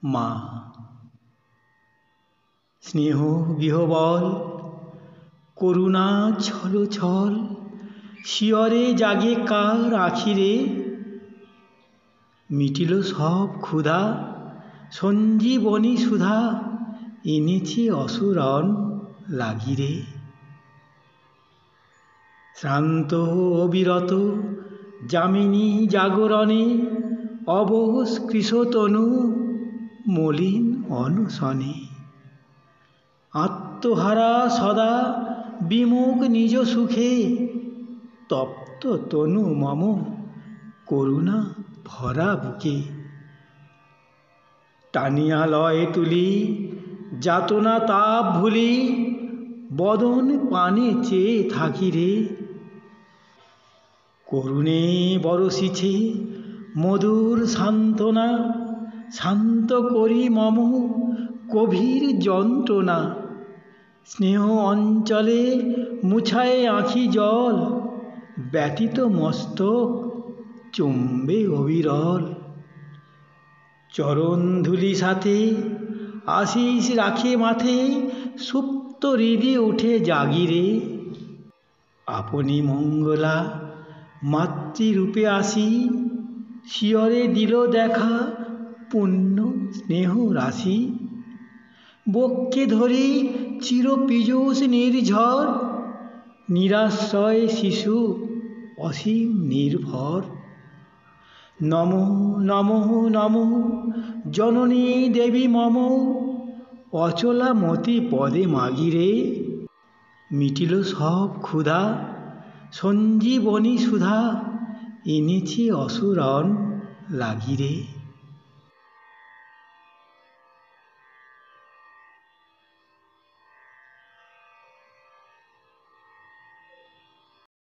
মা। স্নেহ বিহবল করুণা ছল ছল শিয়রে জাগে কার আখিরে, মিটিল সব ক্ষুধা সঞ্জীবনী সুধা এনেছি অসুরন লাগিরে। শ্রান্ত অবিরত যামিনী জাগরণে অবশ কৃশতনু মলিন অনশনে, আত্মহারা সদা বিমুখ নিজ সুখে তপ্ত তনু মম করুণা ভরা বুকে। টানিয়া লয় তুলি যাতনা তাপ ভুলি বদন পানে চেয়ে থাকি রে, করুণে বরষিছে মধুর সান্ত্বনা শান্ত করি মম গভীর যন্ত্রণা। স্নেহ অঞ্চলে মুছায়ে আঁখি জল ব্যথিত মস্তক চুম্বে অবিরল, চরণ ধুলি সাথে আশিস রাখে মাথে সুপ্ত হৃদে উঠে জাগিরে। আপনি মঙ্গলা মাতৃরূপে আসি শিয়রে দিল দেখা পুণ্য স্নেহ রাশি, বক্ষে ধরি চির পীযূষ নির্ঝর নিরাশ্রয় শিশু অসীম নির্ভর। নমঃ নমঃ নমঃ জননী দেবী মম অচলা মতি পদে মাগিরে, মিটিল সব ক্ষুধা সঞ্জীবনী সুধা এনেছি অসুরন লাগিরে।